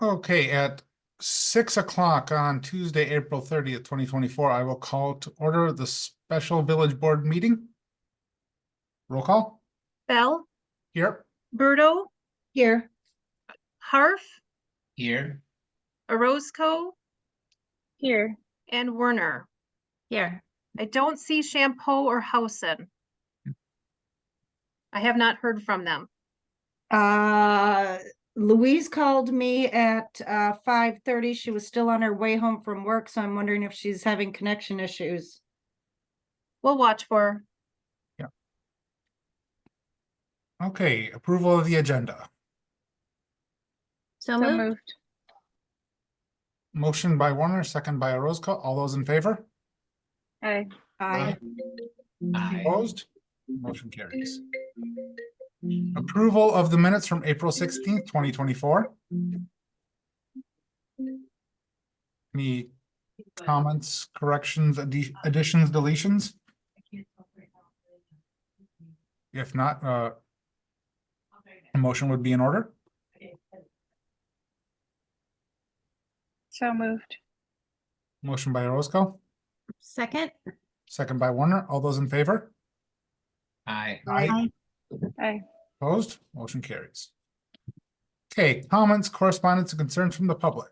Okay, at 6 o'clock on Tuesday, April 30th, 2024, I will call to order the special village board meeting. Roll call. Bell, Here. Berto, Here. Harf, Here. Orozco, Here. and Werner. Here. I don't see Shampoo or Housen. I have not heard from them. Louise called me at 5:30. She was still on her way home from work, so I'm wondering if she's having connection issues. We'll watch for her. Okay, approval of the agenda. So moved. Motion by Warner, second by Orozco. All those in favor? Aye. Aye. Opposed? Motion carries. Approval of the minutes from April 16th, 2024. Any comments, corrections, additions, deletions? If not, a motion would be in order. So moved. Motion by Orozco, Second. second by Warner. All those in favor? Aye. Aye. Aye. Opposed? Motion carries. Okay, comments, correspondence, and concerns from the public.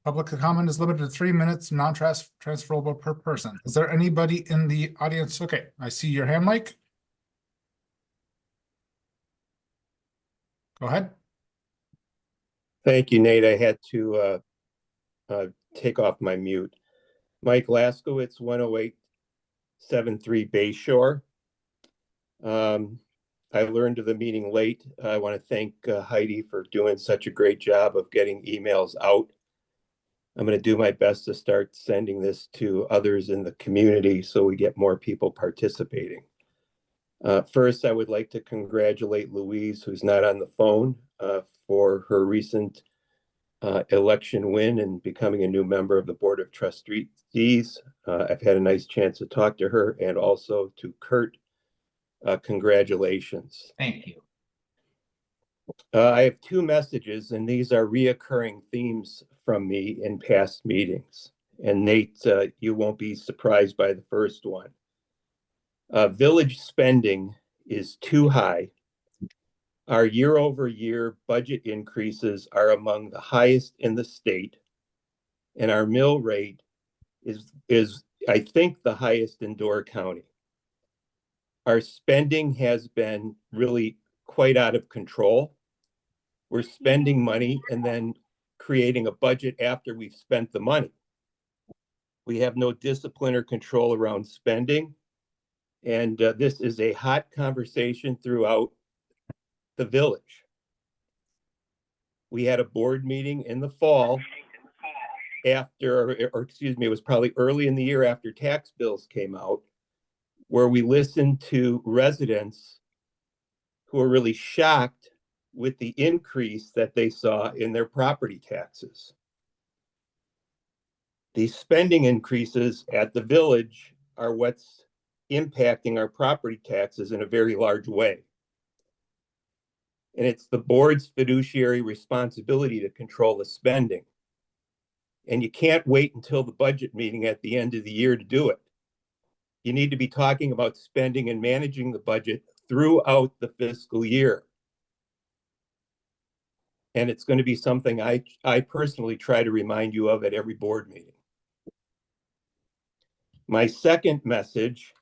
Public comment is limited to 3 minutes, non-transferable per person. Is there anybody in the audience? Okay, I see your hand, Mike. Go ahead. Thank you, Nate. I had to take off my mute. Mike Laskowitz, 10873 Bay Shore. I learned of the meeting late. I want to thank Heidi for doing such a great job of getting emails out. I'm going to do my best to start sending this to others in the community so we get more people participating. First, I would like to congratulate Louise, who's not on the phone, for her recent election win and becoming a new member of the Board of Trustees. I've had a nice chance to talk to her, and also to Kurt. Congratulations. Thank you. I have two messages, and these are reoccurring themes from me in past meetings. And Nate, you won't be surprised by the first one. Village spending is too high. Our year-over-year budget increases are among the highest in the state, and our mill rate is I think the highest in Door County. Our spending has been really quite out of control. We're spending money and then creating a budget after we've spent the money. We have no discipline or control around spending. And this is a hot conversation throughout the village. We had a board meeting in the fall after, or excuse me, it was probably early in the year after tax bills came out, where we listened to residents who were really shocked with the increase that they saw in their property taxes. These spending increases at the village are what's impacting our property taxes in a very large way. And it's the board's fiduciary responsibility to control the spending. And you can't wait until the budget meeting at the end of the year to do it. You need to be talking about spending and managing the budget throughout the fiscal year. And it's going to be something I personally try to remind you of at every board meeting. My second message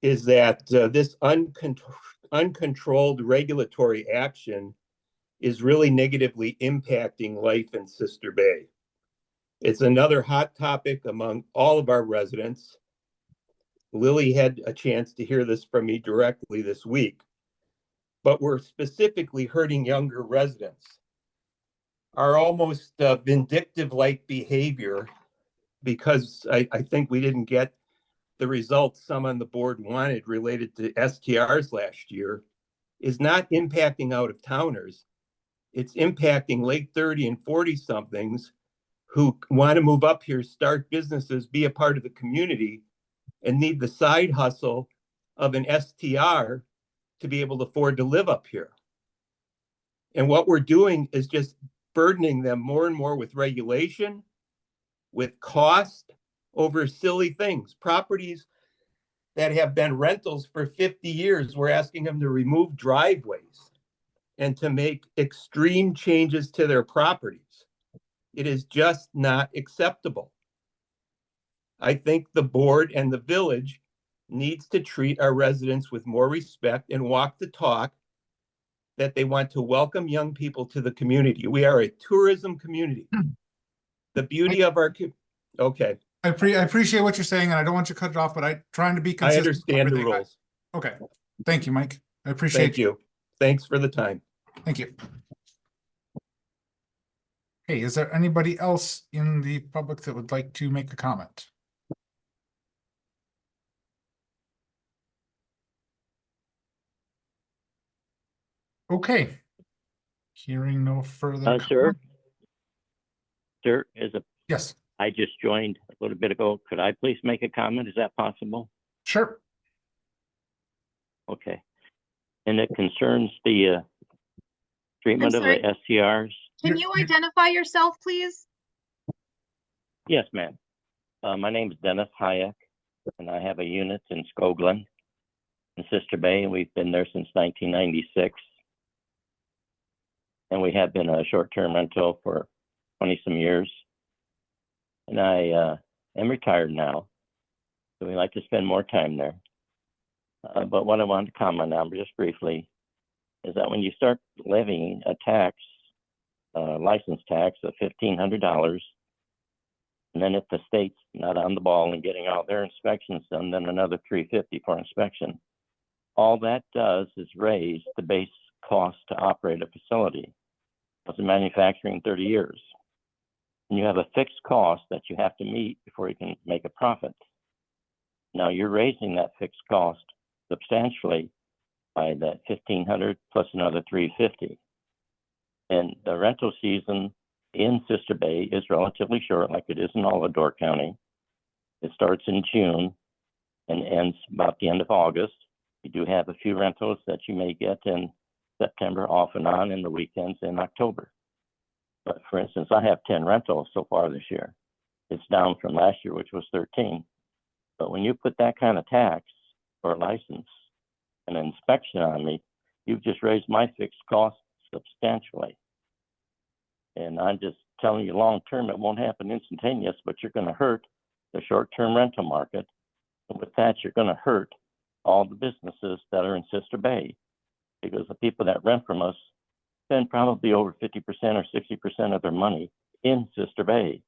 is that this uncontrolled regulatory action is really negatively impacting life in Sister Bay. It's another hot topic among all of our residents. Lily had a chance to hear this from me directly this week, but we're specifically hurting younger residents. Our almost vindictive-like behavior, because I think we didn't get the results some on the board wanted related to STRs last year, is not impacting out-of-towners. It's impacting late 30 and 40-somethings who want to move up here, start businesses, be a part of the community, and need the side hustle of an STR to be able to afford to live up here. And what we're doing is just burdening them more and more with regulation, with cost over silly things. Properties that have been rentals for 50 years, we're asking them to remove driveways and to make extreme changes to their properties. It is just not acceptable. I think the board and the village needs to treat our residents with more respect and walk the talk that they want to welcome young people to the community. We are a tourism community. The beauty of our, okay, I appreciate what you're saying, and I don't want you to cut it off, but I'm trying to be I consistent. with understand the everything. rules. Okay, thank you, Mike. I appreciate Thank you. Thanks for the time. Thank you. Hey, is there anybody else in the public that would like to make a comment? Okay. Hearing no further. Sir, comment- sir, Yes, I just joined a little bit ago. Could I please make a comment? Is that possible? sure. Okay. And it concerns the treatment of the sorry. STRs. Can You're- you you're- identify yourself, please? Yes, ma'am. My name is Dennis Hayek, and I have a unit in Skoglund in Sister Bay, and we've been there since 1996. And we have been a short-term rental for 20-some years. And I am retired now, so we like to spend more time there. But what I wanted to comment on just briefly is that when you start levying a tax, license tax of $1,500, and then if the state's not on the ball and getting all their inspections done, then another $350 for inspection. All that does is raise the base cost to operate a facility. It's been manufacturing 30 years. And you have a fixed cost that you have to meet before you can make a profit. Now you're raising that fixed cost substantially by that $1,500 plus another $350. And the rental season in Sister Bay is relatively short, like it is in Alador County. It starts in June and ends about the end of August. You do have a few rentals that you may get in September off and on, and the weekends in October. But for instance, I have 10 rentals so far this year. It's down from last year, which was 13. But when you put that kind of tax or license and inspection on me, you've just raised my fixed cost substantially. And I'm just telling you, long term, it won't happen instantaneous, but you're going to hurt the short-term rental market. And with that, you're going to hurt all the businesses that are in Sister Bay, because the people that rent from us spend probably over 50% or 60% of their money in Sister Bay.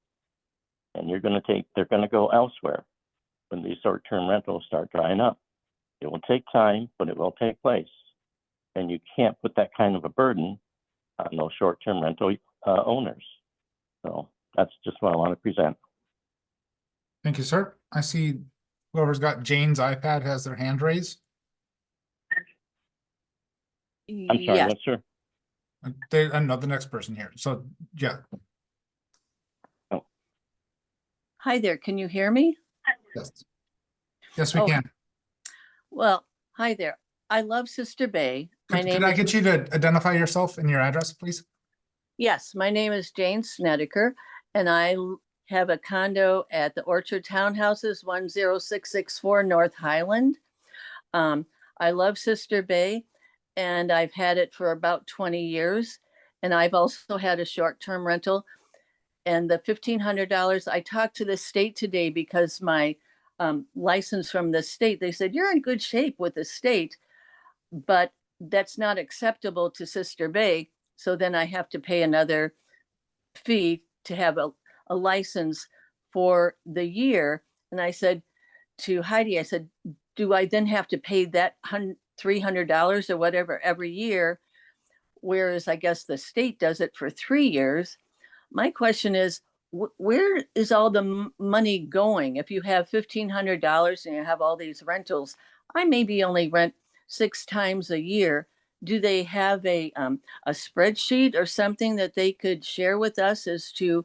And they're going to go elsewhere when these short-term rentals start drying up. It will take time, but it will take place. And you can't put that kind of a burden on those short-term rental owners. So that's just what I want to present. Thank you, sir. I see whoever's got Jane's iPad has their hand raised. I'm sorry, Yes. what, sir? I'm not the next person here. So, yeah, Hi there. Can you hear me? yes. Yes, we Oh. can. Well, hi there. I love Sister Bay. My Could name I is, get you to identify yourself and your address, please? yes, my name is Jane Snedeker, and I have a condo at the Orchard Townhouses, 10664 North Highland. I love Sister Bay, and I've had it for about 20 years. And I've also had a short-term rental. And the $1,500, I talked to the state today because my license from the state, they said, you're in good shape with the state, but that's not acceptable to Sister Bay. So then I have to pay another fee to have a license for the year. And I said to Heidi, I said, do I then have to pay that $300 or whatever every year? Whereas I guess the state does it for 3 years. My question is, where is all the money going? If you have $1,500 and you have all these rentals, I maybe only rent 6 times a year. Do they have a spreadsheet or something that they could share with us as to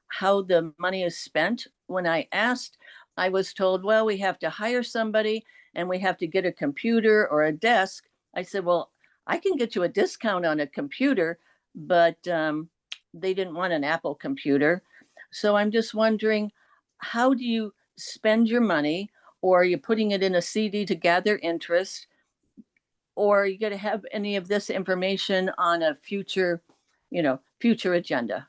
how the money is spent? When I asked, I was told, well, we have to hire somebody and we have to get a computer or a desk. I said, well, I can get you a discount on a computer, but they didn't want an Apple computer. So I'm just wondering, how do you spend your money? Or are you putting it in a CD to gather interest? Or are you going to have any of this information on a future, future agenda?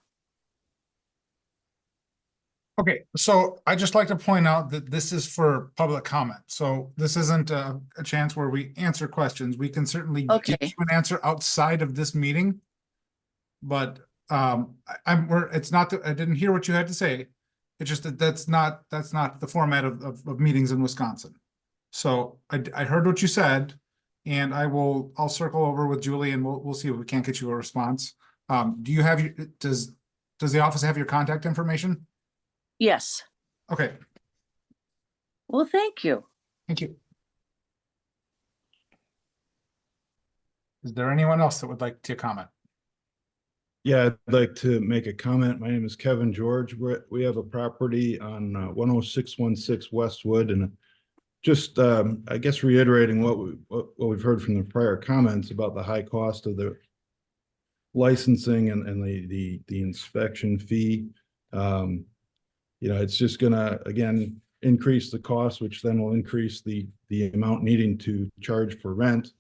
Okay, so I just like to point out that this is for public comment. So this isn't a chance where we answer questions. We can certainly give Okay. you an answer outside of this meeting. But it's not that I didn't hear what you had to say. It's just that that's not the format of meetings in Wisconsin. So I heard what you said, and I'll circle over with Julie and we'll see if we can't get you a response. Do you have does the office have your contact information? Yes. Okay, Well, thank you. thank you. Is there anyone else that would like to comment? Yeah, I'd like to make a comment. My name is Kevin George. We have a property on 10616 Westwood, and just I guess reiterating what we've heard from the prior comments about the high cost of the licensing and the inspection fee. It's just gonna again increase the cost, which then will increase the amount needing to charge for rent,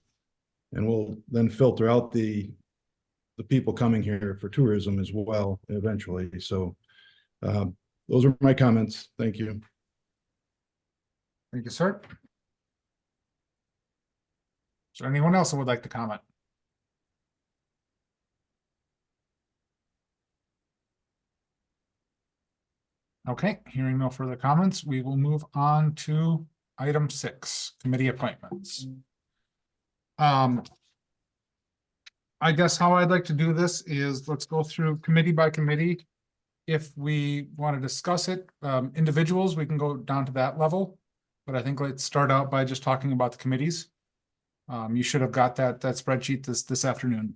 and will then filter out the people coming here for tourism as well eventually. So those are my comments. Thank you. Thank you, sir. Is there anyone else that would like to comment? Okay, hearing no further comments, we will move on to item 6, committee appointments. I guess how I'd like to do this is let's go through committee by committee. If we want to discuss it, individuals, we can go down to that level. But I think let's start out by just talking about the committees. You should have got that spreadsheet this afternoon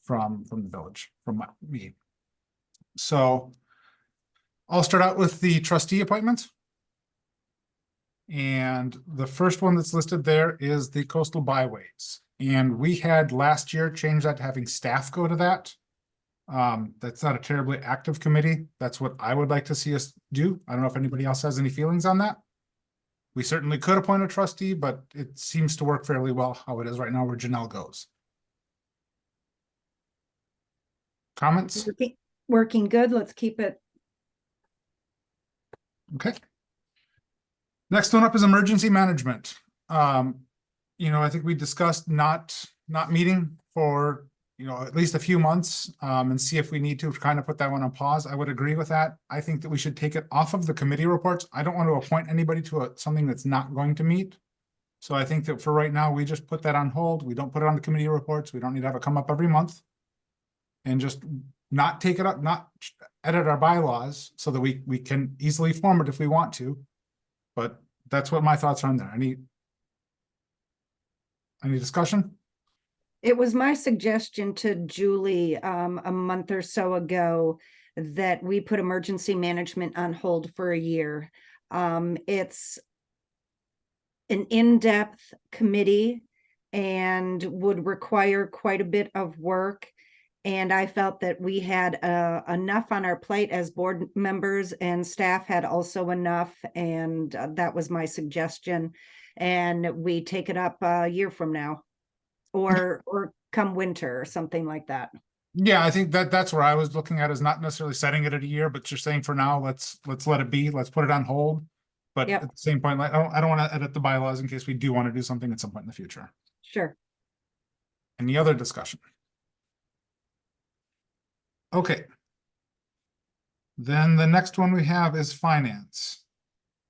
from the village, from me. So I'll start out with the trustee appointments. And the first one that's listed there is the coastal byways. And we had last year changed that to having staff go to that. That's not a terribly active committee. That's what I would like to see us do. I don't know if anybody else has any feelings on that. We certainly could appoint a trustee, but it seems to work fairly well how it is right now where Janelle goes. Comments? Working good. Let's keep it. Okay. Next one up is emergency management. I think we discussed not meeting for, at least a few months, and see if we need to kind of put that one on pause. I would agree with that. I think that we should take it off of the committee reports. I don't want to appoint anybody to something that's not going to meet. So I think that for right now, we just put that on hold. We don't put it on the committee reports. We don't need to have it come up every month. And just not take it up, not edit our bylaws so that we can easily form it if we want to. But that's what my thoughts are on there. Any discussion? It was my suggestion to Julie a month or so ago that we put emergency management on hold for a year. It's an in-depth committee and would require quite a bit of work. And I felt that we had enough on our plate as board members, and staff had also enough. And that was my suggestion. And we take it up a year from now, or come winter or something like that. Yeah, I think that's where I was looking at, is not necessarily setting it at a year, but just saying for now, let's let it be. Let's put it on hold. But Yep. at the same point, like, I don't want to edit the bylaws in case we do want to do something at some point in the future. Sure. Any other discussion? Okay. Then the next one we have is finance.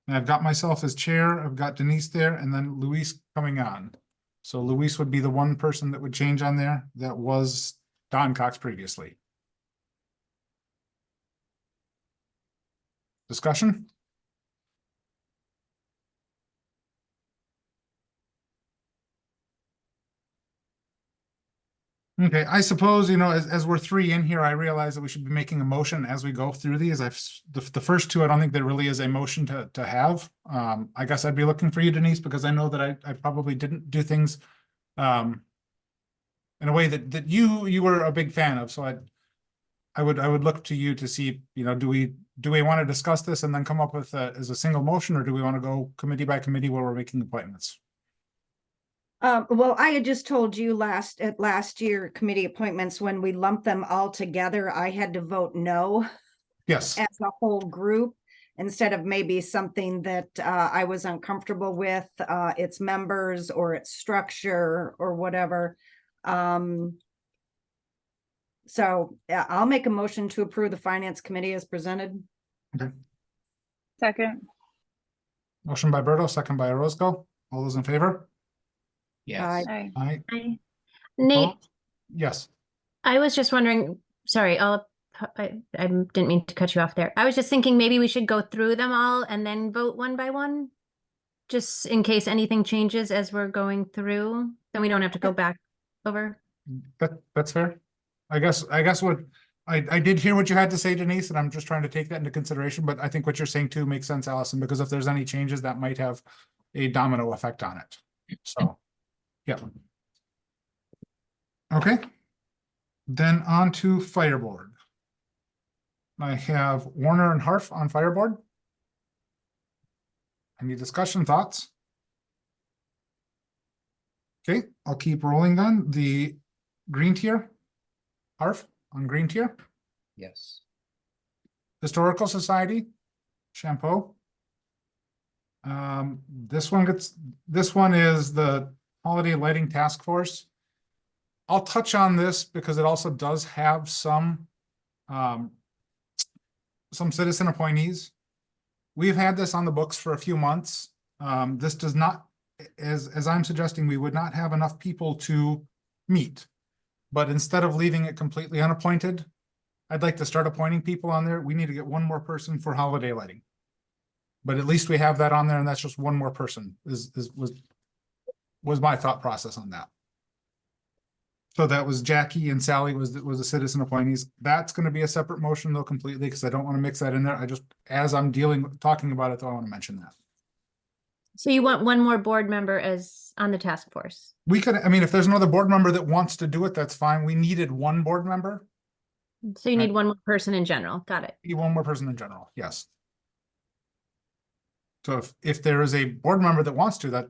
And I've got myself as chair, I've got Denise there, and then Luis coming on. So Luis would be the one person that would change on there. That was Don Cox previously. Discussion? Okay, I suppose, as we're 3 in here, I realize that we should be making a motion as we go through these. The first 2, I don't think there really is a motion to have. I guess I'd be looking for you, Denise, because I know that I probably didn't do things in a way that you were a big fan of, so I would look to you to see, you know, do we want to discuss this and then come up with as a single motion, or do we want to go committee by committee where we're making appointments? Well, I had just told you at last year committee appointments, when we lumped them all together, I had to vote no Yes, as a whole group instead of maybe something that I was uncomfortable with, its members or its structure or whatever. So yeah, I'll make a motion to approve the finance committee as presented. Second. motion by Berto, second by Orozco. All those in favor? Aye. Aye. Aye. Hi. Nate, Opposed? Yes. I was just wondering, sorry, I didn't mean to cut you off there. I was just thinking maybe we should go through them all and then vote one by one. Just in case anything changes as we're going through, then we don't have to go back over. That's fair. I guess what I did hear what you had to say, Denise, and I'm just trying to take that into consideration, but I think what you're saying too makes sense, Allison, because if there's any changes, that might have a domino effect on it. So, yeah. Okay. Then on to Fire Board. I have Warner and Harf on Fire Board. Any discussion, thoughts? Okay, I'll keep rolling then. The green tier. Harf on green tier. Yes. Historical Society, Shampoo. This one is the Holiday Lighting Task Force. I'll touch on this because it also does have some citizen appointees. We've had this on the books for a few months. This does not, as I'm suggesting, we would not have enough people to meet. But instead of leaving it completely unappointed, I'd like to start appointing people on there. We need to get one more person for holiday lighting. But at least we have that on there, and that's just one more person was my thought process on that. So that was Jackie and Sally was the citizen appointees. That's going to be a separate motion though completely, because I don't want to mix that in there. I just, as I'm talking about it, though, I want to mention that. So you want one more board member as on the task force? We could, I mean, if there's another board member that wants to do it, that's fine. We needed one board member. So you Right. need one more person in general. Got it. Need one more person in general, yes. So if there is a board member that wants to, that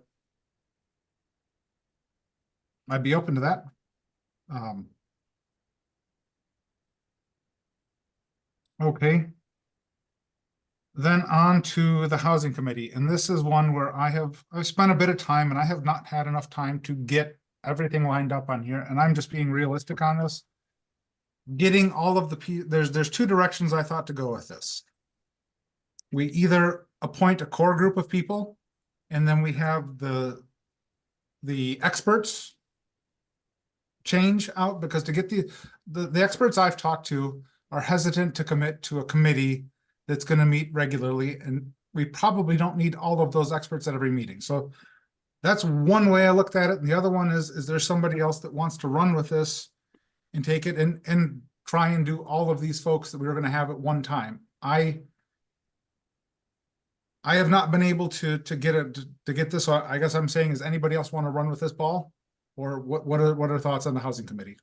I'd be open to that. Okay. Then on to the Housing Committee, and this is one where I've spent a bit of time and I have not had enough time to get everything lined up on here, and I'm just being realistic on this. Getting all of there's two directions I thought to go with this. We either appoint a core group of people, and then we have the experts change out, because to get the experts I've talked to are hesitant to commit to a committee that's going to meet regularly, and we probably don't need all of those experts at every meeting. So that's one way I looked at it. And the other one is there somebody else that wants to run with this and take it and try and do all of these folks that we were going to have at one time? I have not been able to get this. So I guess I'm saying, is anybody else want to run with this ball? Or what are thoughts on the Housing Committee?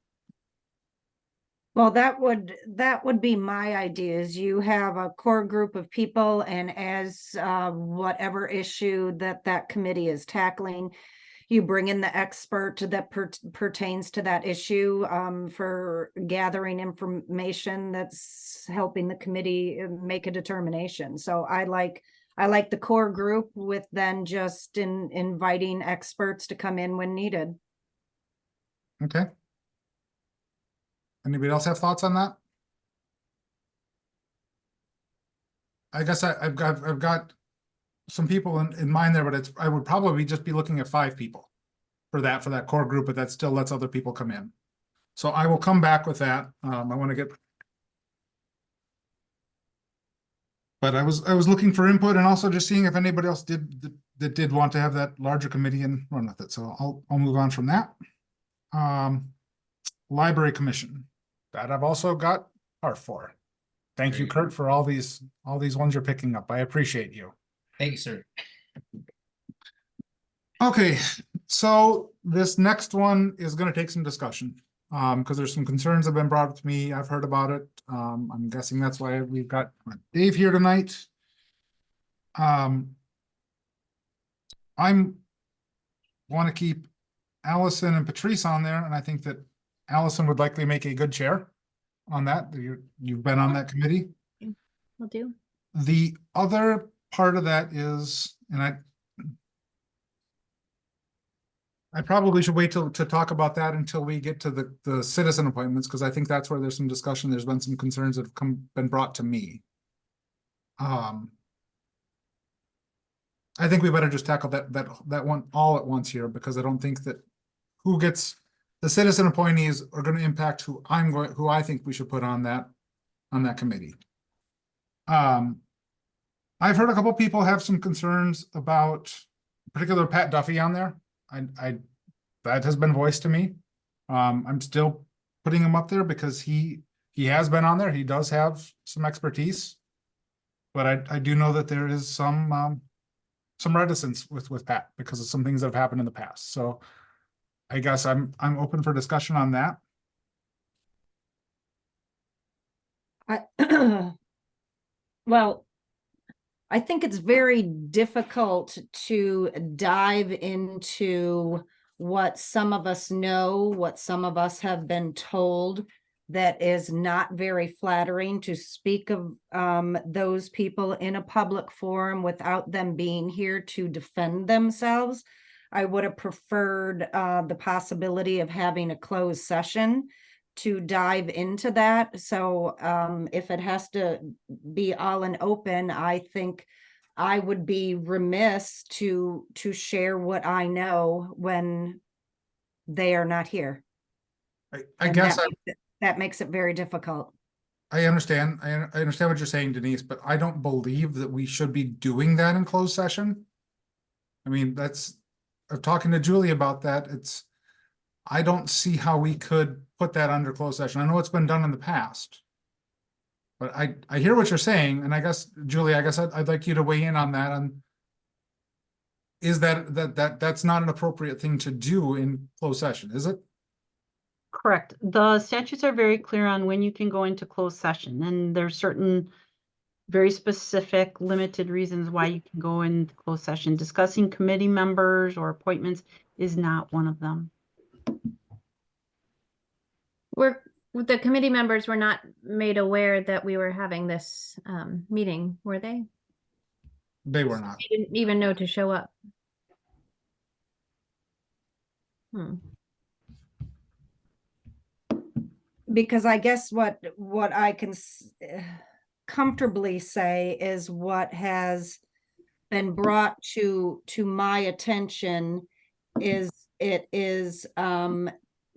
Well, that would be my idea, is you have a core group of people, and as whatever issue that committee is tackling, you bring in the expert that pertains to that issue for gathering information that's helping the committee make a determination. So I like the core group, with then just inviting experts to come in when needed. Okay. Anybody else have thoughts on that? I guess I've got some people in mind there, but I would probably just be looking at 5 people for that core group, but that still lets other people come in. So I will come back with that. I want to get. But I was looking for input, and also just seeing if anybody else did want to have that larger committee and run with it. So I'll move on from that. Library Commission, that I've also got Art for. Thank you, Kurt, for all these ones you're picking up. I appreciate you. Thank you, sir. Okay, so this next one is gonna take some discussion. Because there's some concerns that have been brought up to me. I've heard about it. I'm guessing that's why we've got Dave here tonight. I'm want to keep Allison and Patrice on there, and I think that Allison would likely make a good chair on that. You've been on that committee. Will do. The other part of that is, and I probably should wait to talk about that until we get to the citizen appointments, because I think that's where there's some discussion. There's been some concerns that have been brought to me. I think we better just tackle that one all at once here, because I don't think that who gets the citizen appointees are going to impact who I think we should put on that committee. I've heard a couple people have some concerns about particular Pat Duffy on there. That has been voiced to me. I'm still putting him up there because he has been on there. He does have some expertise, but I do know that there is some reticence with Pat because of some things that have happened in the past. So I guess I'm open for discussion on that. Well, I think it's very difficult to dive into what some of us know, what some of us have been told, that is not very flattering to speak of those people in a public forum without them being here to defend themselves. I would have preferred the possibility of having a closed session to dive into that. So if it has to be all in open, I think I would be remiss to share what I know when they are not here. I And guess that makes it very difficult. I understand. I understand what you're saying, Denise, but I don't believe that we should be doing that in closed session. I mean, I'm talking to Julie about that. I don't see how we could put that under closed session. I know it's been done in the past. But I hear what you're saying, and I guess, Julie, I'd like you to weigh in on that. Is that's not an appropriate thing to do in closed session, is it? Correct. The statutes are very clear on when you can go into closed session, and there's certain very specific limited reasons why you can go into closed session. Discussing committee members or appointments is not one of them. The committee members were not made aware that we were having this meeting, were they? They were not. They didn't even know to show up. Because I guess what I can comfortably say is what has been brought to my attention is it is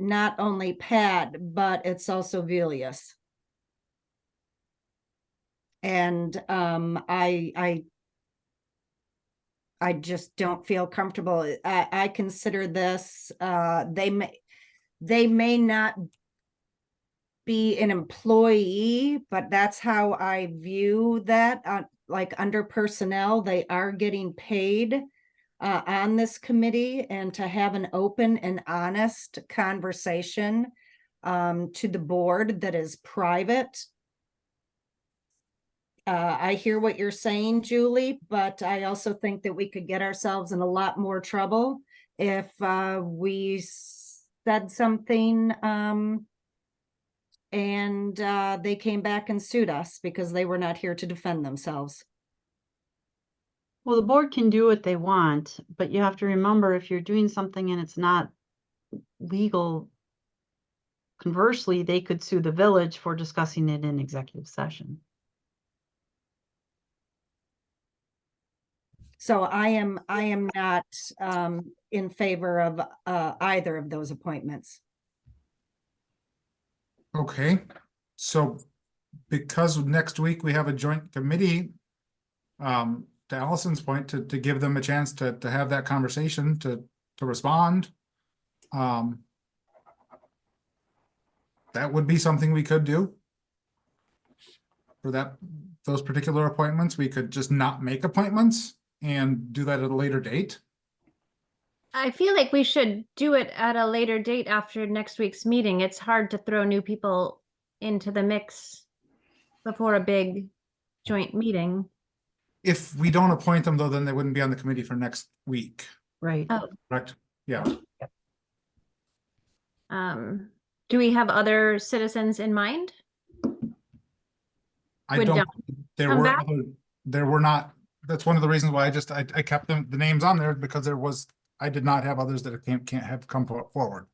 not only Pat, but it's also Vilius. And I just don't feel comfortable. I consider this, they may not be an employee, but that's how I view that. Like under personnel, they are getting paid on this committee, and to have an open and honest conversation to the board that is private. I hear what you're saying, Julie, but I also think that we could get ourselves in a lot more trouble if we said something and they came back and sued us because they were not here to defend themselves. Well, the board can do what they want, but you have to remember, if you're doing something and it's not legal, conversely, they could sue the village for discussing it in executive session. So I am not in favor of either of those appointments. Okay, so because next week we have a joint committee, to Allison's point, to give them a chance to have that conversation, to respond. That would be something we could do. For those particular appointments, we could just not make appointments and do that at a later date. I feel like we should do it at a later date after next week's meeting. It's hard to throw new people into the mix before a big joint meeting. If we don't appoint them though, then they wouldn't be on the committee for next week, Right. Oh, correct? Yeah. do we have other citizens in mind? I Would don't, Don there come were, back? there were not, that's one of the reasons why I kept the names on there because I did not have others that can't have come forward.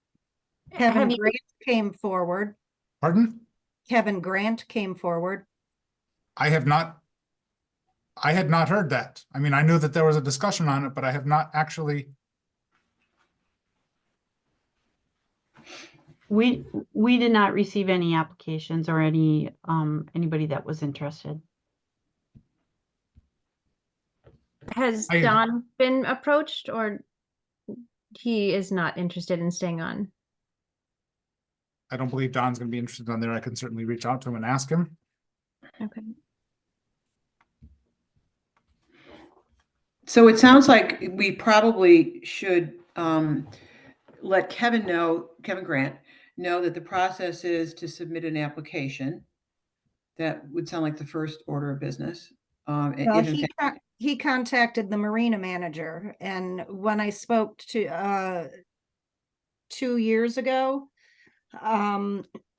Kevin Have you, Grant came forward. Pardon? Kevin Grant came forward. I had not heard that. I mean, I knew that there was a discussion on it, but I have not actually, We did not receive any applications or any, anybody that was interested. has I- Don been approached or he is not interested in staying on? I don't believe Don's gonna be interested on there. I can certainly reach out to him and ask him. Okay. So it sounds like we probably should let Kevin Grant know that the process is to submit an application. That would sound like the first order of business. Well, If in fact- he contacted the marina manager, and when I spoke to 2 years ago,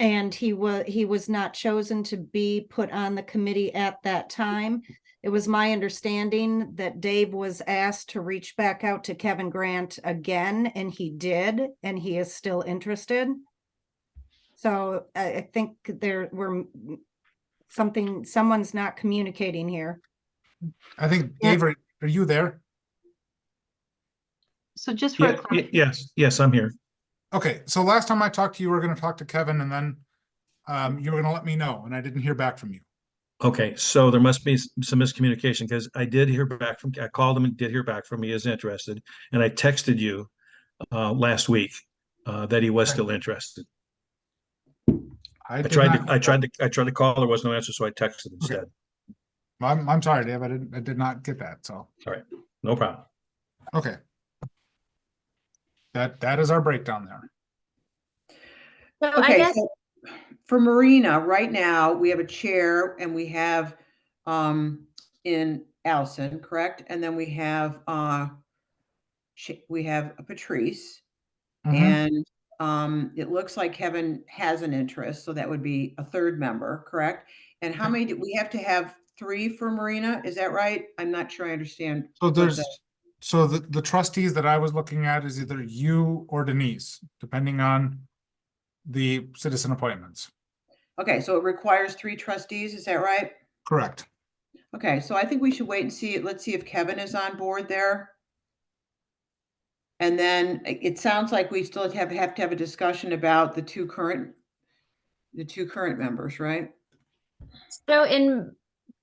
and he was not chosen to be put on the committee at that time. It was my understanding that Dave was asked to reach back out to Kevin Grant again, and he did, and he is still interested. So I think someone's not communicating here. I think, Yeah. Dave, are you there? So just for, Yes, I'm here. Okay, so last time I talked to you, we were gonna talk to Kevin and then you were gonna let me know, and I didn't hear back from you. Okay, so there must be some miscommunication because I did hear back from, I called him and did hear back from him. He is interested. And I texted you last week that he was still interested. I did tried not- to call, there was no answer, so I texted instead. I'm sorry, Dave, I did not get that, so, No problem. okay. That is our breakdown there. So I Okay, guess, so for Marina, right now, we have a chair and we have in Allison, correct? And then we have Patrice. Mhm. And it looks like Kevin has an interest, so that would be a third member, correct? And how many do we have to have? 3 for Marina? Is that right? I'm not sure I understand. So what there's, so the trustees that I was looking at is either you or Denise, depending on the citizen appointments. Okay, so it requires 3 trustees, is that right? Correct. Okay, so I think we should wait and see. Let's see if Kevin is on board there. And then it sounds like we still have to have a discussion about the two current members, right? so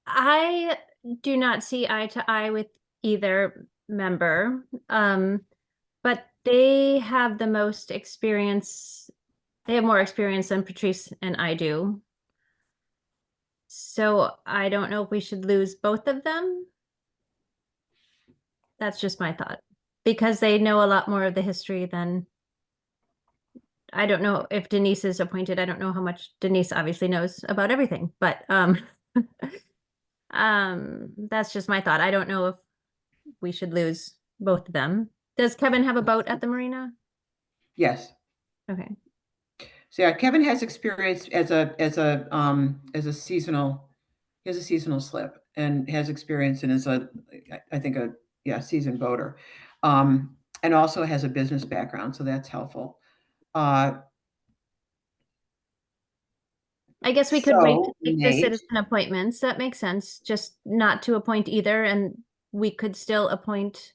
I do not see eye to eye with either member. But they have the most experience. They have more experience than Patrice and I do. So I don't know if we should lose both of them. That's just my thought. Because they know a lot more of the history than, I don't know if Denise is appointed. I don't know how much Denise obviously knows about everything, but that's just my thought. I don't know if we should lose both of them. Does Kevin have a boat at the marina? Yes. Okay. So yeah, Kevin has experience as a seasonal, he has a seasonal slip and has experience and is I think a seasoned boater. And also has a business background, so that's helpful. I guess we could wait to So, take the Nate? citizen appointments. That makes sense. Just not to appoint either, and we could still appoint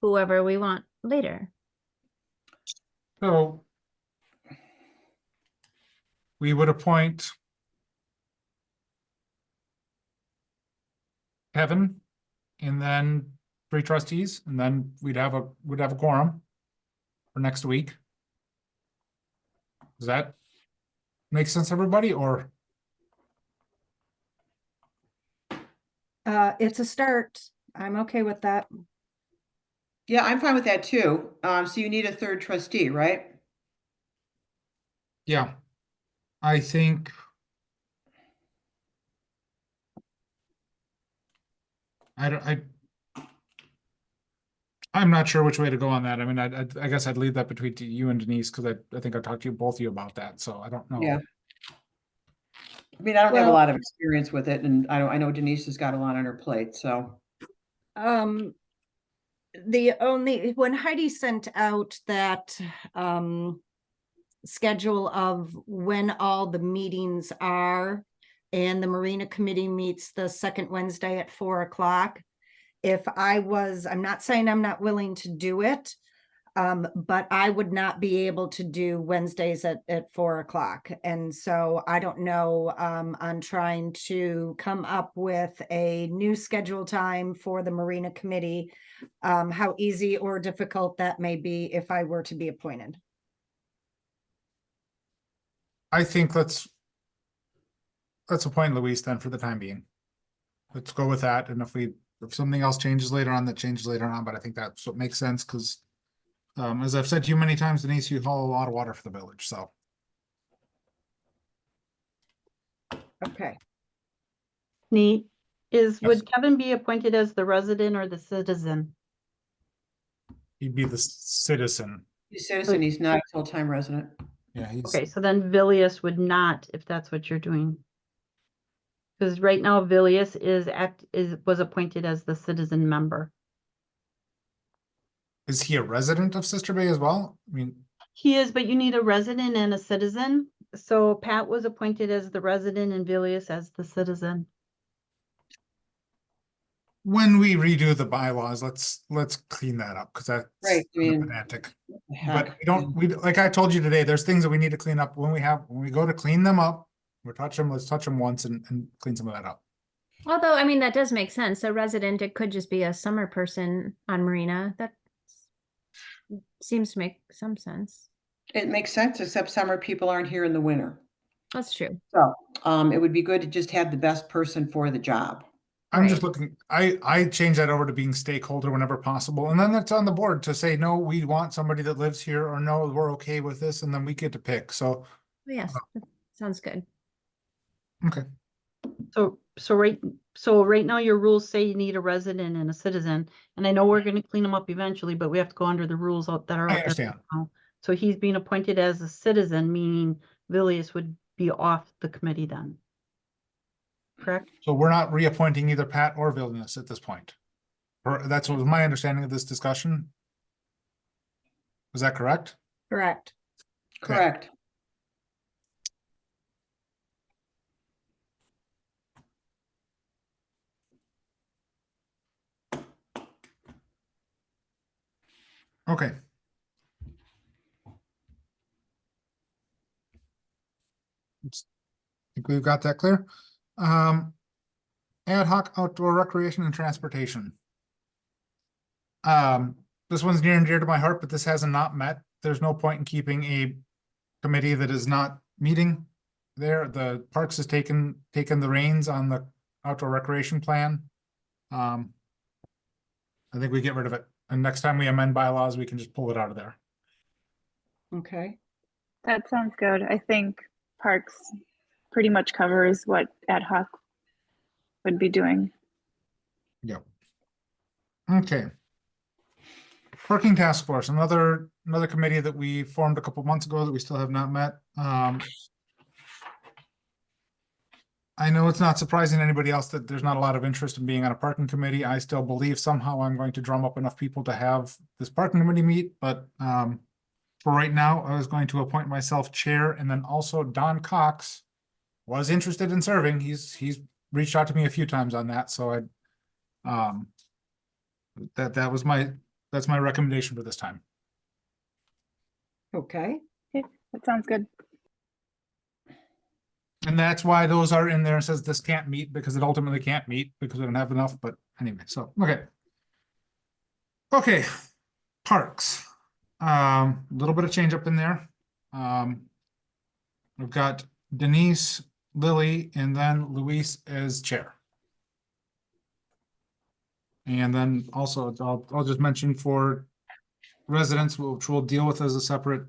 whoever we want later. So we would appoint Kevin and then 3 trustees, and then we'd have a quorum for next week. Does that make sense, everybody, or? It's a start. I'm okay with that. Yeah, I'm fine with that too. So you need a third trustee, right? Yeah. I think. I'm not sure which way to go on that. I mean, I guess I'd leave that between you and Denise, because I think I talked to you, both of you about that, so I don't know. Yeah. I mean, I don't have a Well- lot of experience with it, and I know Denise has got a lot on her plate, so. When Heidi sent out that schedule of when all the meetings are, and the Marina Committee meets the second Wednesday at 4 o'clock. I'm not saying I'm not willing to do it, but I would not be able to do Wednesdays at 4 o'clock. And so I don't know, I'm trying to come up with a new schedule time for the Marina Committee, how easy or difficult that may be if I were to be appointed. I think let's appoint Luis then for the time being. Let's go with that, and if something else changes later on, that changes later on, but I think that's what makes sense, because as I've said to you many times, Denise, you haul a lot of water for the village, so. Okay. Neat. Yes. Would Kevin be appointed as the resident or the citizen? He'd be the citizen. He's a citizen, he's not a full-time resident. Yeah, he's, Okay, so then Vilius would not, if that's what you're doing. Because right now Vilius was appointed as the citizen member. is he a resident of Sister Bay as well? I mean, He is, but you need a resident and a citizen. So Pat was appointed as the resident and Vilius as the citizen. when we redo the bylaws, let's clean that up, because that's Right, I mean, pedantic. What the But heck? like I told you today, there's things that we need to clean up when we go to clean them up. Let's touch them once and clean some of that up. Although, I mean, that does make sense. A resident, it could just be a summer person on Marina. That seems to make some sense. It makes sense, except summer people aren't here in the winter. That's true. So, it would be good to just have the best person for the job. I'm just Right. looking, I change that over to being stakeholder whenever possible, and then that's on the board to say, no, we want somebody that lives here, or no, we're okay with this, and then we get to pick, so, Yes, that sounds good. okay. So right now your rules say you need a resident and a citizen, and I know we're gonna clean them up eventually, but we have to go under the rules that are I out there understand. now. So he's being appointed as a citizen, meaning Vilius would be off the committee then. Correct? So we're not reappointing either Pat or Vilnius at this point. Or that's what was my understanding of this discussion. Is that correct? Correct. Okay. Correct. Okay. Think we've got that clear. Ad hoc outdoor recreation and transportation. This one's near and dear to my heart, but this hasn't not met. There's no point in keeping a committee that is not meeting there. The Parks has taken the reins on the outdoor recreation plan. I think we get rid of it, and next time we amend bylaws, we can just pull it out of there. Okay. That sounds good. I think Parks pretty much covers what ad hoc would be doing. Yep. Okay. Parking Task Force, another committee that we formed a couple months ago that we still have not met. I know it's not surprising to anybody else that there's not a lot of interest in being on a parking committee. I still believe somehow I'm going to drum up enough people to have this parking committee meet, but for right now, I was going to appoint myself chair, and then also Don Cox was interested in serving. He's reached out to me a few times on that, so that's my recommendation for this time. Okay. That sounds good. And that's why those are in there. It says this can't meet, because it ultimately can't meet because we don't have enough, but anyway, so, okay. Okay, Parks. A little bit of change up in there. We've got Denise, Lily, and then Luis as chair. And then also, I'll just mention for residents, which we'll deal with as a separate,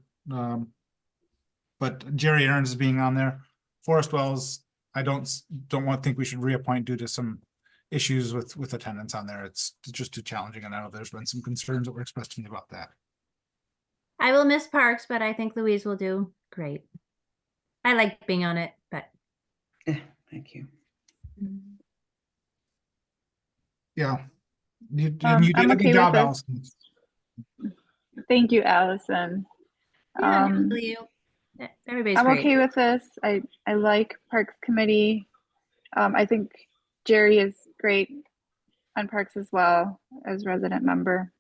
but Jerry Aaron's is being on there. Forest Wells, I don't think we should reappoint due to some issues with attendance on there. It's just too challenging, and I know there's been some concerns that were expressed to me about that. I will miss Parks, but I think Louise will do great. I like being on it, but Thank you. Yeah. You did I'm a good okay with job, this. Allison. Thank you, Allison. yeah, no, you. Everybody's I'm great. okay with this. I like Parks Committee. I think Jerry is great on Parks as well as resident member.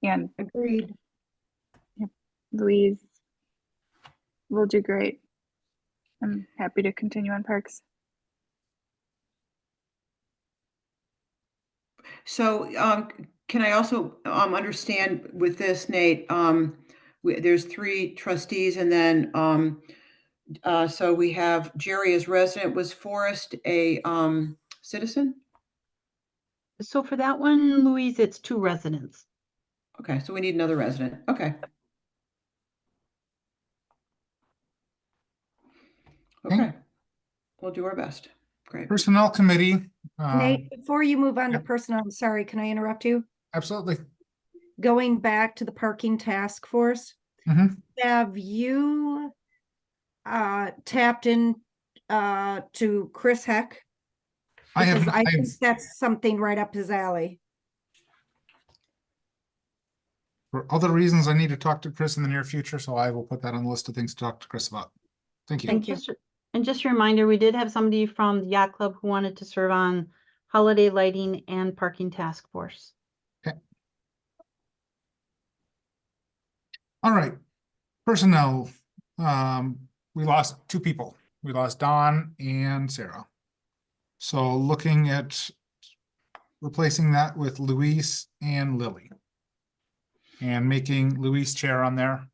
And Agreed. Louise will do great. I'm happy to continue on Parks. So can I also understand with this, Nate, there's 3 trustees and then so we have Jerry as resident. Was Forrest a citizen? So for that one, Louise, it's 2 residents. Okay, so we need another resident. Okay. Okay. We'll do our best. Great. Personnel Committee. Nate, before you move on to yeah. personnel, I'm sorry, can I interrupt you? Absolutely. Going back to the parking task force, Mhm. have you tapped in to Chris Heck? I have, Because I think that's something right up his alley. for other reasons, I need to talk to Chris in the near future, so I will put that on the list of things to talk to Chris about. Thank you. Thank you. And just a reminder, we did have somebody from the Yacht Club who wanted to serve on holiday lighting and parking task force. All right. Personnel. We lost 2 people. We lost Don and Sarah. So looking at replacing that with Luis and Lily. And making Luis chair on there.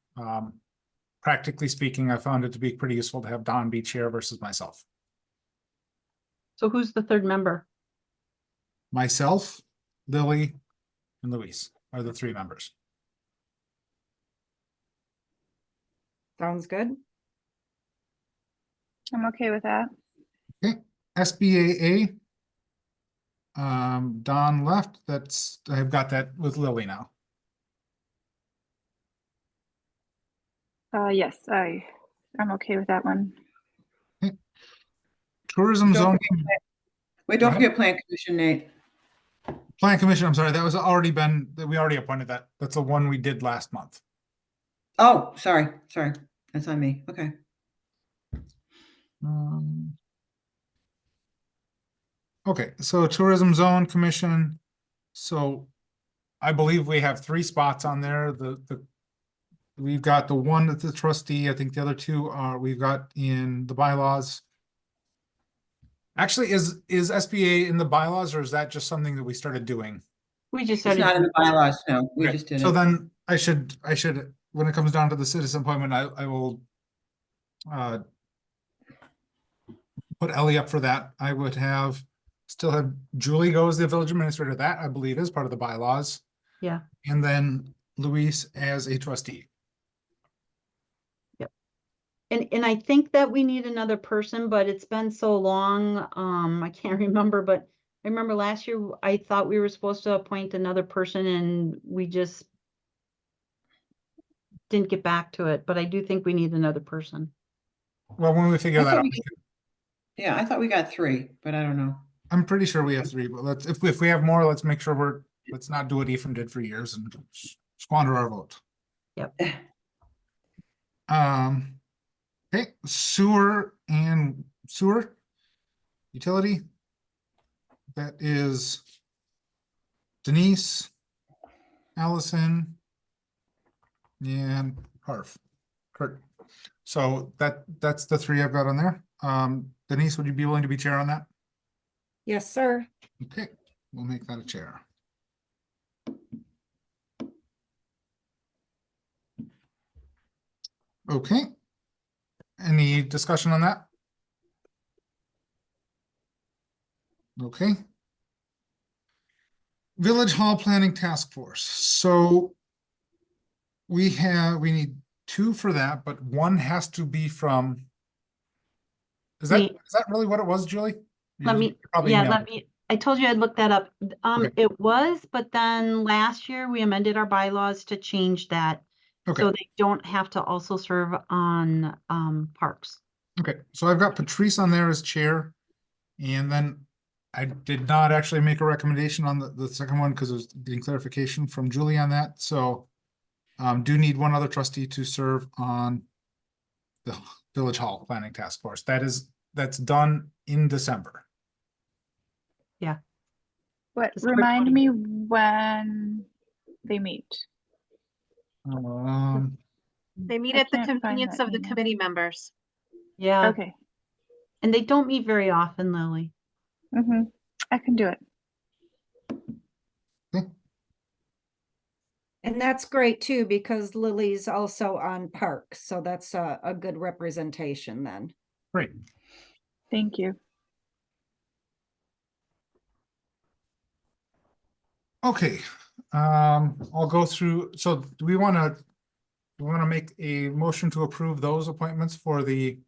Practically speaking, I found it to be pretty useful to have Don be chair versus myself. So who's the 3rd member? Myself, Lily, and Luis are the 3 members. Sounds good. I'm okay with that. Okay, SBAA. Don left. I've got that with Lily now. Yes, I'm okay with that one. Tourism Don't zone. Wait, don't Go ahead. forget Plan Commission, Nate. Plan Commission, I'm sorry, that was already been, we already appointed that. That's the one we did last month. Oh, sorry. That's on me. Okay. Okay, so Tourism Zone Commission. So I believe we have 3 spots on there. We've got the one that's the trustee. I think the other 2 are, we've got in the bylaws. Actually, is SBA in the bylaws, or is that just something that we started doing? We just It's started. not in the bylaws, no. We Okay, just did so it. then I should, when it comes down to the citizen appointment, I will put Ellie up for that. I would still have Julie go as the village administrator. That I believe is part of the bylaws. Yeah. And then Luis as a trustee. And I think that we need another person, but it's been so long, I can't remember, but I remember last year, I thought we were supposed to appoint another person and we just didn't get back to it, but I do think we need another person. Well, when we figure I that thought out, we- Yeah, I thought we got 3, but I don't know. I'm pretty sure we have 3, but if we have more, let's make sure let's not do what Ephraim did for years and squander our vote. Yep. Okay, sewer utility. That is Denise, Allison, and Kurt. So that's the 3 I've got on there. Denise, would you be willing to be chair on that? Yes, sir. Okay, we'll make that a chair. Okay. Any discussion on that? Okay. Village Hall Planning Task Force. So we need 2 for that, but 1 has to be from. Is Me. that really what it was, Julie? Let me, probably yeah, emailed let me, I told you I'd look that up. Okay. It was, but then last year we amended our bylaws to change that. Okay. So they don't have to also serve on, parks. Okay, so I've got Patrice on there as chair. And then I did not actually make a recommendation on the second one because I was getting clarification from Julie on that. So do need 1 other trustee to serve on the Village Hall Planning Task Force. That's done in December. What, December remind 20. me when they meet. They meet I at the can't find convenience that of the email. committee members. Yeah, Okay. and they don't meet very often, Lily. I can do it. And that's great too, because Lily's also on parks, so that's a good representation then. Great. Thank you. Okay, I'll go through. So do we want to make a motion to approve those appointments for the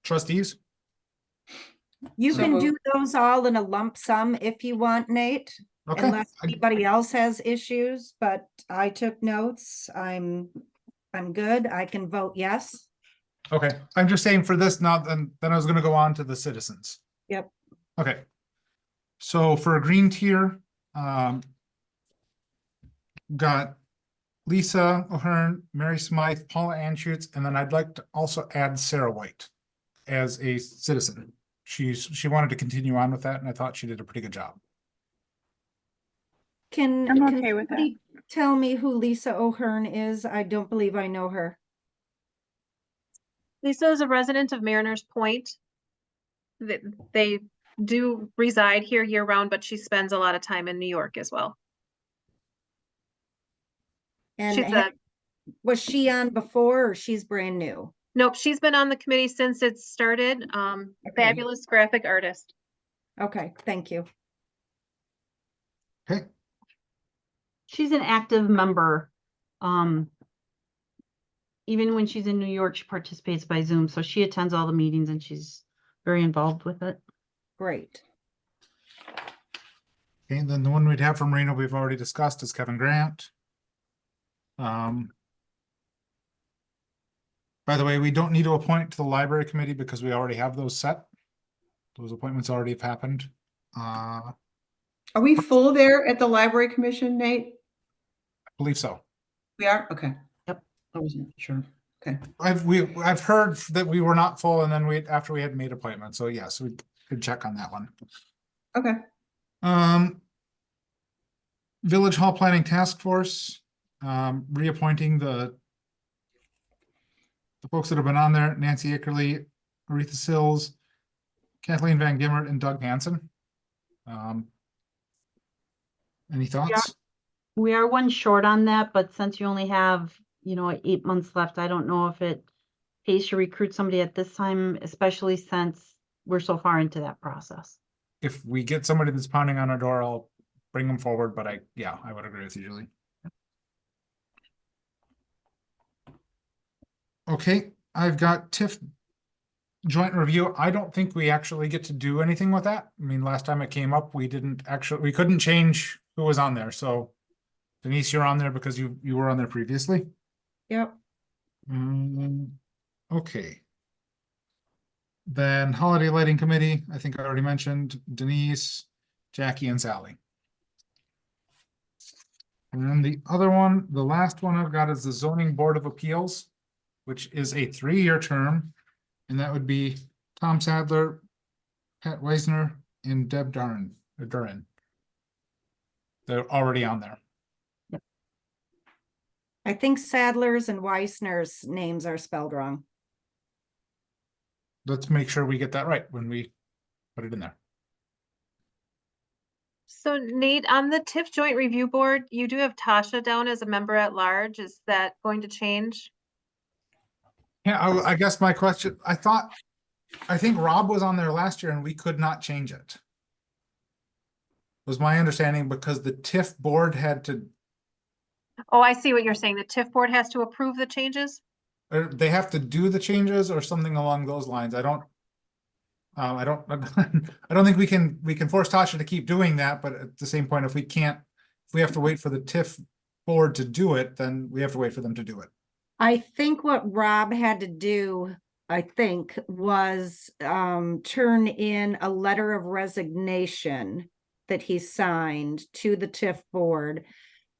trustees? You So can do moved. those all in a lump sum if you want, Nate, Okay. unless anybody else has issues, but I took notes. I'm good. I can vote yes. Okay, I'm just saying for this now, then I was gonna go on to the citizens. Yep. Okay. So for a green tier, got Lisa O'Hearn, Mary Smythe, Paula Anschutz, and then I'd like to also add Sarah White as a citizen. She wanted to continue on with that, and I thought she did a pretty good job. Can I'm okay with that. somebody tell me who Lisa O'Hearn is? I don't believe I know her. Lisa is a resident of Mariners Point. They do reside here year round, but she spends a lot of time in New York as well. And She's was she on before or she's brand new? nope, she's been on the committee since it started. Fabulous graphic artist. Okay, thank you. Okay, She's an active member. Even when she's in New York, she participates by Zoom, so she attends all the meetings and she's very involved with it. Great. okay, then the one we'd have from Reno, we've already discussed, is Kevin Grant. By the way, we don't need to appoint to the library committee because we already have those set. Those appointments already have happened. I Are we full there at the library commission, Nate? believe so. We are? Okay. Yep. I wasn't sure. Okay. I've heard that we were not full, and then after we had made appointments, so yes, we could check on that one. Okay. Village Hall Planning Task Force, reappointing the folks that have been on there, Nancy Ickerly, Aretha Sills, Kathleen Van Gimmert, and Doug Hansen. Any thoughts? We are 1 short on that, but since you only have, 8 months left, I don't know if it pays to recruit somebody at this time, especially since we're so far into that process. If we get somebody that's pounding on our door, I'll bring them forward, but I would agree with you, Julie. Okay, I've got TIF joint review. I don't think we actually get to do anything with that. I mean, last time it came up, we couldn't change who was on there, so Denise, you're on there because you were on there previously. Yep. Okay. Then Holiday Lighting Committee, I think I already mentioned Denise, Jackie, and Sally. And then the other one, the last one I've got is the Zoning Board of Appeals, which is a 3-year term, and that would be Tom Sadler, Pat Weisner, and Deb Durin. They're already on there. I think Sadler's and Weissner's names are spelled wrong. Let's make sure we get that right when we put it in there. So Nate, on the TIF Joint Review Board, you do have Tasha down as a member at large. Is that going to change? Yeah, I guess my question, I thought I think Rob was on there last year and we could not change it. Was my understanding because the TIF board had to, Oh, I see what you're saying. The TIF board has to approve the changes? or they have to do the changes or something along those lines. I don't. I don't, I don't think we can force Tasha to keep doing that, but at the same point, if we have to wait for the TIF board to do it, then we have to wait for them to do it. I think what Rob had to do, was turn in a letter of resignation that he signed to the TIF board.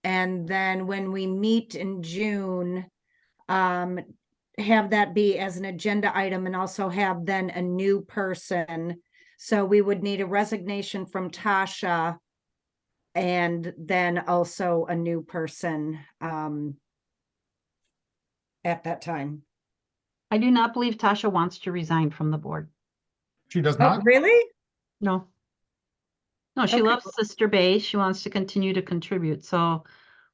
And then when we meet in June, have that be as an agenda item and also have then a new person. So we would need a resignation from Tasha and then also a new person at that time. I do not believe Tasha wants to resign from the board. She does Oh, not? really? No. No, she Okay. loves Sister Bay. She wants to continue to contribute. So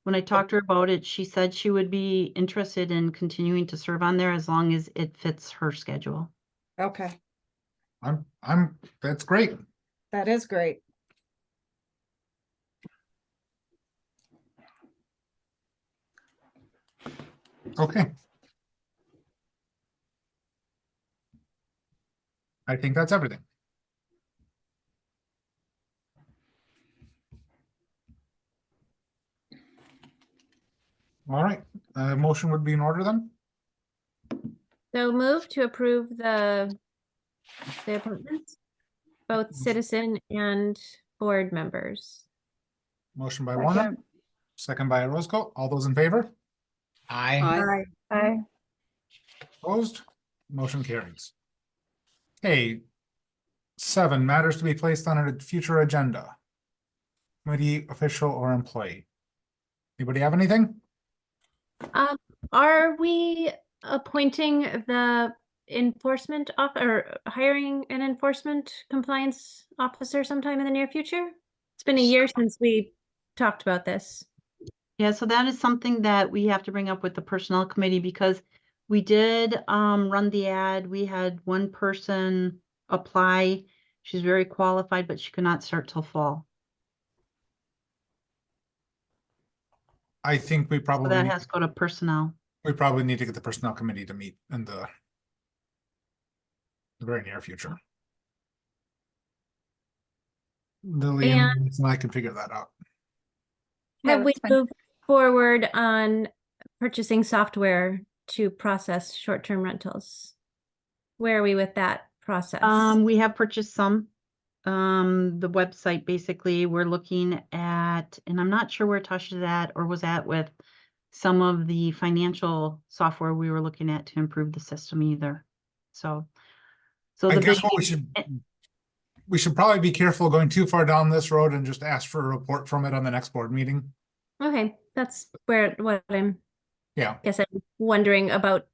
when I talked to her about it, she said she would be interested in continuing to serve on there as long as it fits her schedule. Okay, That's great. that is great. Okay. I think that's everything. All right, motion would be in order then? So move to approve the appointments, both citizen and board members. Motion by Warner, second by Roscoe. All those in favor? Aye. Aye. Aye. Opposed? Motion carries. Okay. 7, matters to be placed on a future agenda. Committee, official, or employee. Anybody have anything? Are we appointing the enforcement or hiring an enforcement compliance officer sometime in the near future? It's been a year since we talked about this. Yeah, so that is something that we have to bring up with the personnel committee because we did run the ad. We had one person apply. She's very qualified, but she could not start till fall. I think we So probably that need, has to go to personnel. we probably need to get the personnel committee to meet in the very near future. Lillian and I can figure that out. Yeah, Have we that's fine. moved forward on purchasing software to process short-term rentals? Where are we with that process? We have purchased some. The website, basically, we're looking at, and I'm not sure where Tasha's at or was at with some of the financial software we were looking at to improve the system either. So I the guess big, what we should probably be careful going too far down this road and just ask for a report from it on the next board meeting. Okay, that's what I'm, Yeah, guess I'm wondering about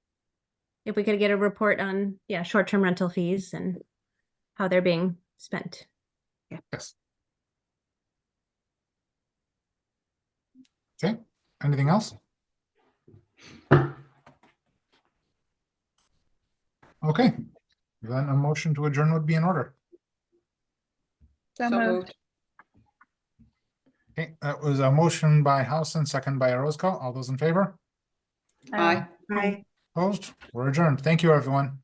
if we could get a report on, short-term rental fees and how they're being spent. yes. Okay, anything else? Okay, then a motion to adjourn would be in order. So So moved. moved. Okay, that was a motion by Housen, second by Orozco. All those in favor? Aye. Aye. Opposed? We're adjourned. Thank you, everyone.